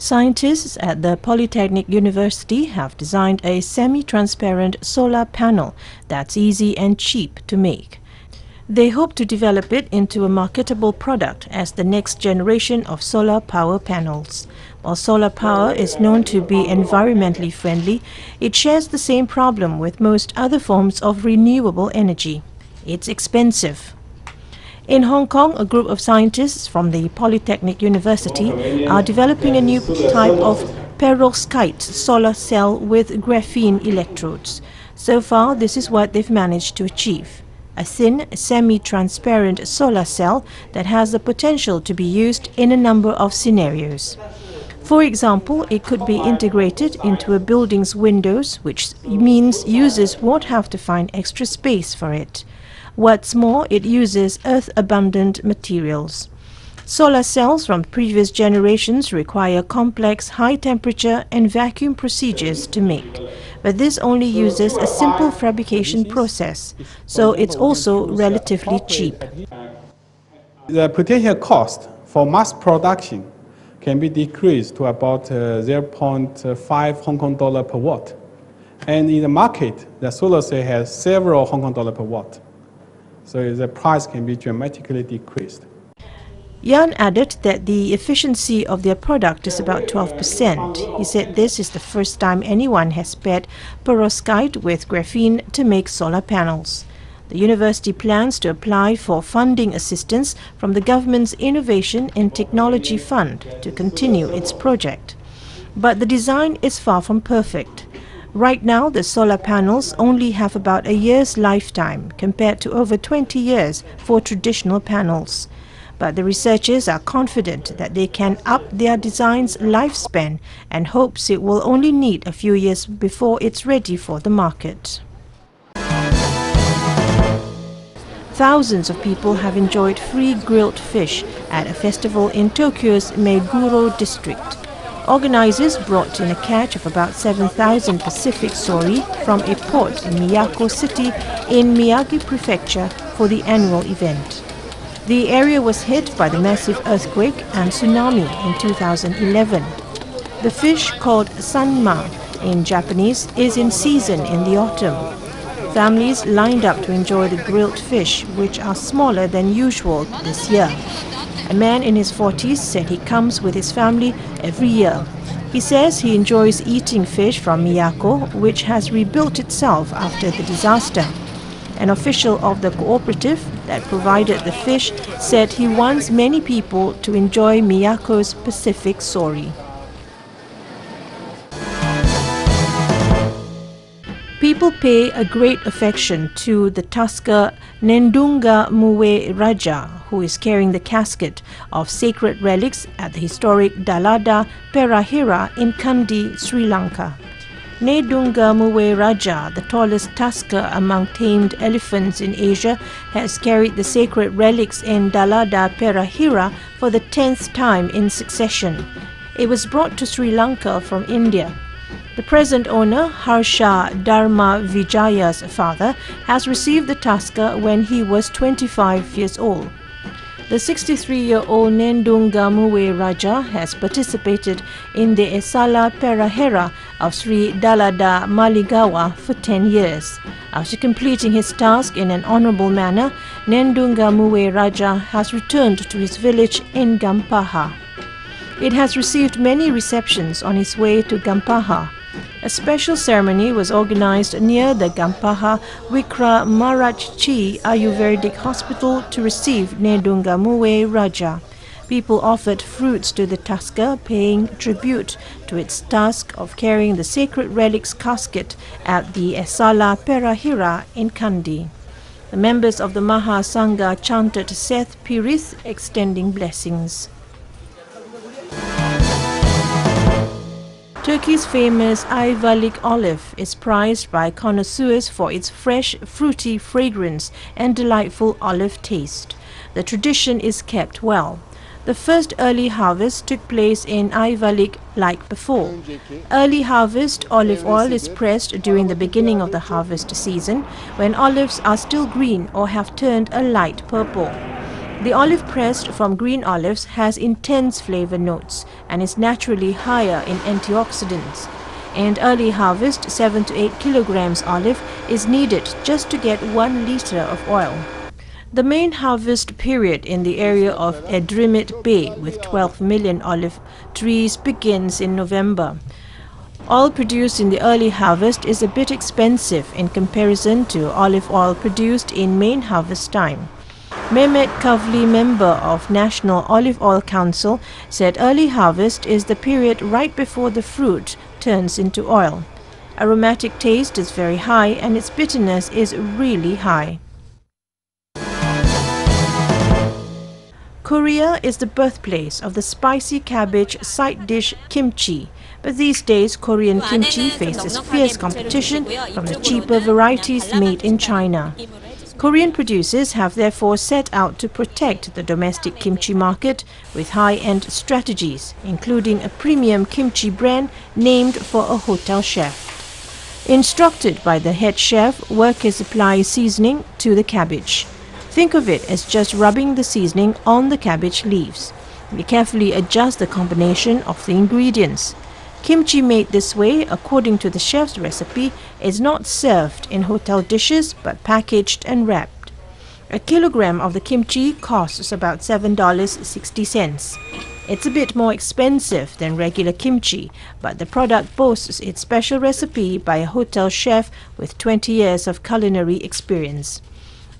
Scientists at the Polytechnic University have designed a semi-transparent solar panel that's easy and cheap to make. They hope to develop it into a marketable product as the next generation of solar power panels. While solar power is known to be environmentally friendly, it shares the same problem with most other forms of renewable energy. It's expensive. In Hong Kong, a group of scientists from the Polytechnic University are developing a new type of perovskite solar cell with graphene electrodes. So far, this is what they've managed to achieve: a thin, semi-transparent solar cell that has the potential to be used in a number of scenarios. For example, it could be integrated into a building's windows, which means users won't have to find extra space for it. What's more, it uses earth-abundant materials. Solar cells from previous generations require complex high-temperature and vacuum procedures to make, but this only uses a simple fabrication process, so it's also relatively cheap. The potential cost for mass production can be decreased to about 0.5 Hong Kong dollar per watt. And in the market, the solar cell has several Hong Kong dollar per watt. So the price can be dramatically decreased. Yan added that the efficiency of their product is about 12%. He said this is the first time anyone has paired perovskite with graphene to make solar panels. The university plans to apply for funding assistance from the government's Innovation and Technology Fund to continue its project. But the design is far from perfect. Right now, the solar panels only have about a year's lifetime compared to over 20 years for traditional panels. But the researchers are confident that they can up their design's lifespan and hopes it will only need a few years before it's ready for the market. Thousands of people have enjoyed free grilled fish at a festival in Tokyo's Meguro district. Organizers brought in a catch of about 7,000 Pacific sori from a port in Miyako City in Miyagi Prefecture for the annual event. The area was hit by the massive earthquake and tsunami in 2011. The fish, called sanma in Japanese, is in season in the autumn. Families lined up to enjoy the grilled fish, which are smaller than usual this year. A man in his 40s said he comes with his family every year. He says he enjoys eating fish from Miyako, which has rebuilt itself after the disaster. An official of the cooperative that provided the fish said he wants many people to enjoy Miyako's Pacific sori. People pay a great affection to the Tusker Nendunga Muwe Raja, who is carrying the casket of sacred relics at the historic Dalada Perahera in Kandy, Sri Lanka. Nendunga Muwe Raja, the tallest tusker among tamed elephants in Asia, has carried the sacred relics in Dalada Perahera for the 10th time in succession. It was brought to Sri Lanka from India. The present owner, Harsha Dharma Vijaya's father, has received the tusker when he was 25 years old. The 63-year-old Nendunga Muwe Raja has participated in the Esala Perahera of Sri Dalada Maligawa for 10 years. After completing his task in an honorable manner, Nendunga Muwe Raja has returned to his village in Gampaha. It has received many receptions on its way to Gampaha. A special ceremony was organized near the Gampaha Wikra Marachchi Ayurvedic Hospital to receive Nendunga Muwe Raja. People offered fruits to the tusker, paying tribute to its task of carrying the sacred relics casket at the Esala Perahera in Kandy. The members of the Maha Sangha chanted Seth Pirith, extending blessings. Turkey's famous Ayvalık olive is prized by connoisseurs for its fresh, fruity fragrance and delightful olive taste. The tradition is kept well. The first early harvest took place in Ayvalık like before. Early harvest olive oil is pressed during the beginning of the harvest season when olives are still green or have turned a light purple. The olive pressed from green olives has intense flavor notes and is naturally higher in antioxidants. And early harvest 7 to 8 kilograms olive is needed just to get 1 liter of oil. The main harvest period in the area of Edremit Bay with 12 million olive trees begins in November. Oil produced in the early harvest is a bit expensive in comparison to olive oil produced in main harvest time. Mehmet Kavli, member of National Olive Oil Council, said early harvest is the period right before the fruit turns into oil. Aromatic taste is very high and its bitterness is really high. Korea is the birthplace of the spicy cabbage side dish kimchi, but these days Korean kimchi faces fierce competition from the cheaper varieties made in China. Korean producers have therefore set out to protect the domestic kimchi market with high-end strategies, including a premium kimchi brand named for a hotel chef. Instructed by the head chef, workers apply seasoning to the cabbage. Think of it as just rubbing the seasoning on the cabbage leaves. We carefully adjust the combination of the ingredients. Kimchi made this way, according to the chef's recipe, is not served in hotel dishes but packaged and wrapped. A kilogram of the kimchi costs about $7.60. It's a bit more expensive than regular kimchi, but the product boasts its special recipe by a hotel chef with 20 years of culinary experience.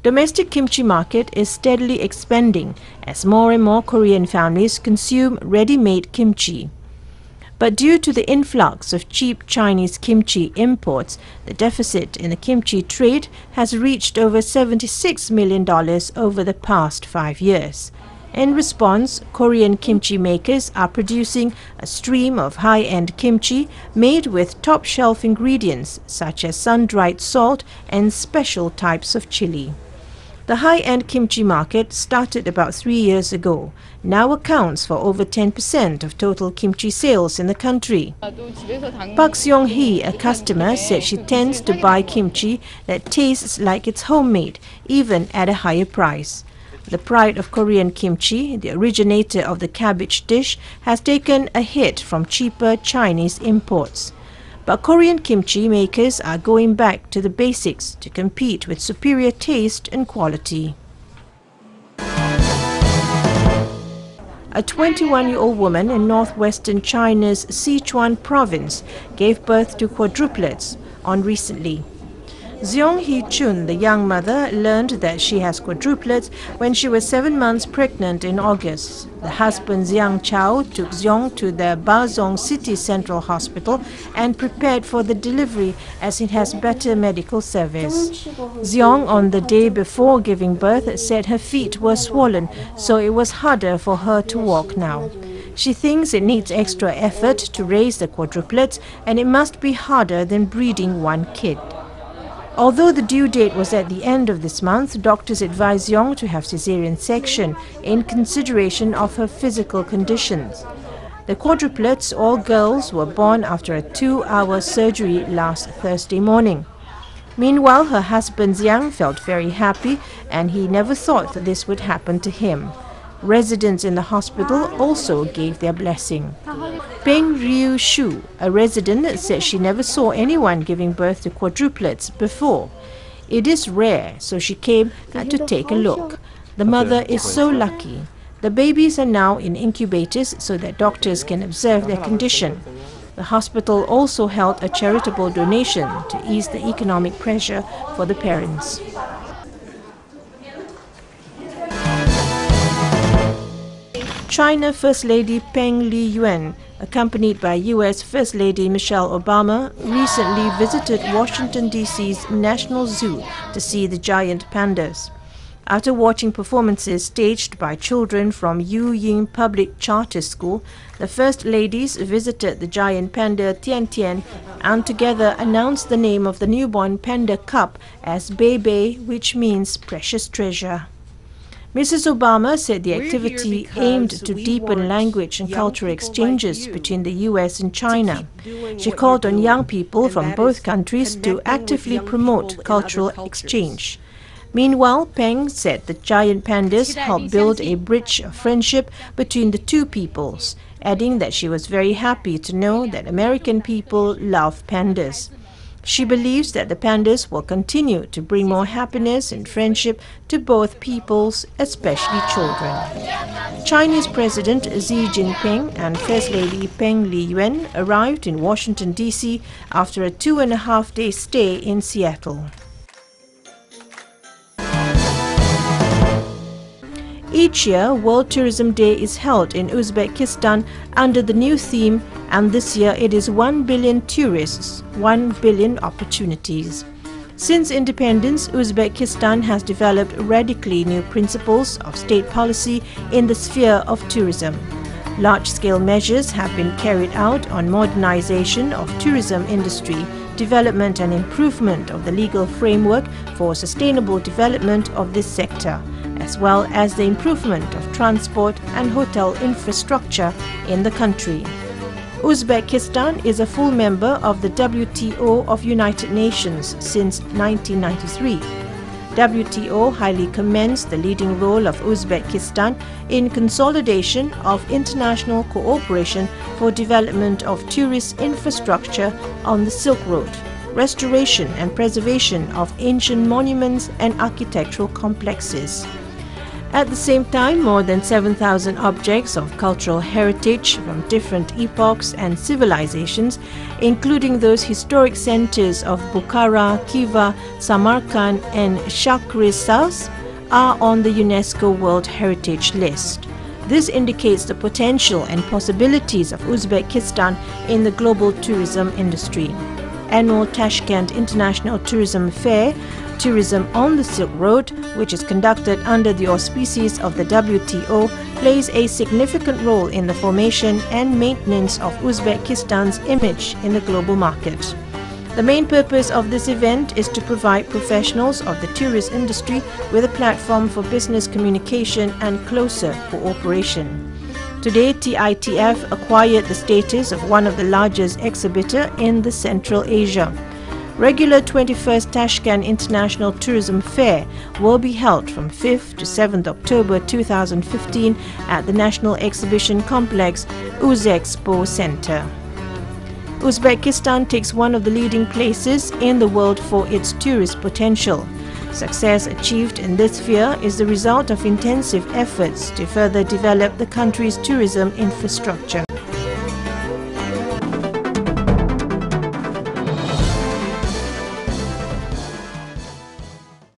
Domestic kimchi market is steadily expanding as more and more Korean families consume ready-made kimchi. But due to the influx of cheap Chinese kimchi imports, the deficit in the kimchi trade has reached over $76 million over the past 5 years. In response, Korean kimchi makers are producing a stream of high-end kimchi made with top-shelf ingredients such as sun-dried salt and special types of chili. The high-end kimchi market started about 3 years ago, now accounts for over 10% of total kimchi sales in the country. Park Seong-hee, a customer, said she tends to buy kimchi that tastes like it's homemade, even at a higher price. The pride of Korean kimchi, the originator of the cabbage dish, has taken a hit from cheaper Chinese imports. But Korean kimchi makers are going back to the basics to compete with superior taste and quality. A 21-year-old woman in northwestern China's Sichuan province gave birth to quadruplets recently. Xiong Hee-chun, the young mother, learned that she has quadruplets when she was 7 months pregnant in August. The husband, Xiang Chao, took Xiong to the Bazong City Central Hospital and prepared for the delivery as it has better medical service. Xiong, on the day before giving birth, said her feet were swollen, so it was harder for her to walk now. She thinks it needs extra effort to raise the quadruplets and it must be harder than breeding one kid. Although the due date was at the end of this month, doctors advised Xiong to have caesarean section in consideration of her physical conditions. The quadruplets, all girls, were born after a 2-hour surgery last Thursday morning. Meanwhile, her husband Xiang felt very happy and he never thought that this would happen to him. Residents in the hospital also gave their blessing. Peng Ryu Shu, a resident, said she never saw anyone giving birth to quadruplets before. It is rare, so she came to take a look. The mother is so lucky. The babies are now in incubators so that doctors can observe their condition. The hospital also held a charitable donation to ease the economic pressure for the parents. China First Lady Peng Liyuan, accompanied by U.S. First Lady Michelle Obama, recently visited Washington, D.C.'s National Zoo to see the giant pandas. After watching performances staged by children from Yu Ying Public Charter School, the First Ladies visited the giant panda Tian Tian and together announced the name of the newborn panda cub as Bei, which means precious treasure. Mrs. Obama said the activity aimed to deepen language and cultural exchanges between the U.S. and China. She called on young people from both countries to actively promote cultural exchange. Meanwhile, Peng said the giant pandas helped build a bridge of friendship between the two peoples, adding that she was very happy to know that American people love pandas. She believes that the pandas will continue to bring more happiness and friendship to both peoples, especially children. Chinese President Xi Jinping and First Lady Peng Liyuan arrived in Washington, D.C. after a 2.5-day stay in Seattle. Each year, World Tourism Day is held in Uzbekistan under the new theme, and this year it is 1 billion tourists, 1 billion opportunities. Since independence, Uzbekistan has developed radically new principles of state policy in the sphere of tourism. Large-scale measures have been carried out on modernization of tourism industry, development and improvement of the legal framework for sustainable development of this sector, as well as the improvement of transport and hotel infrastructure in the country. Uzbekistan is a full member of the WTO of United Nations since 1993. WTO highly commends the leading role of Uzbekistan in consolidation of international cooperation for development of tourist infrastructure on the Silk Road, restoration and preservation of ancient monuments and architectural complexes. At the same time, more than 7,000 objects of cultural heritage from different epochs and civilizations, including those historic centers of Bukhara, Khiva, Samarkand and Shahrisabz, are on the UNESCO World Heritage List. This indicates the potential and possibilities of Uzbekistan in the global tourism industry. Annual Tashkent International Tourism Fair, Tourism on the Silk Road, which is conducted under the auspices of the WTO, plays a significant role in the formation and maintenance of Uzbekistan's image in the global market. The main purpose of this event is to provide professionals of the tourist industry with a platform for business communication and closer cooperation. Today, TITF acquired the status of one of the largest exhibitor in the Central Asia. Regular 21st Tashkent International Tourism Fair will be held from 5th to 7th October 2015 at the National Exhibition Complex, Uzexpo Center. Uzbekistan takes one of the leading places in the world for its tourist potential. Success achieved in this sphere is the result of intensive efforts to further develop the country's tourism infrastructure.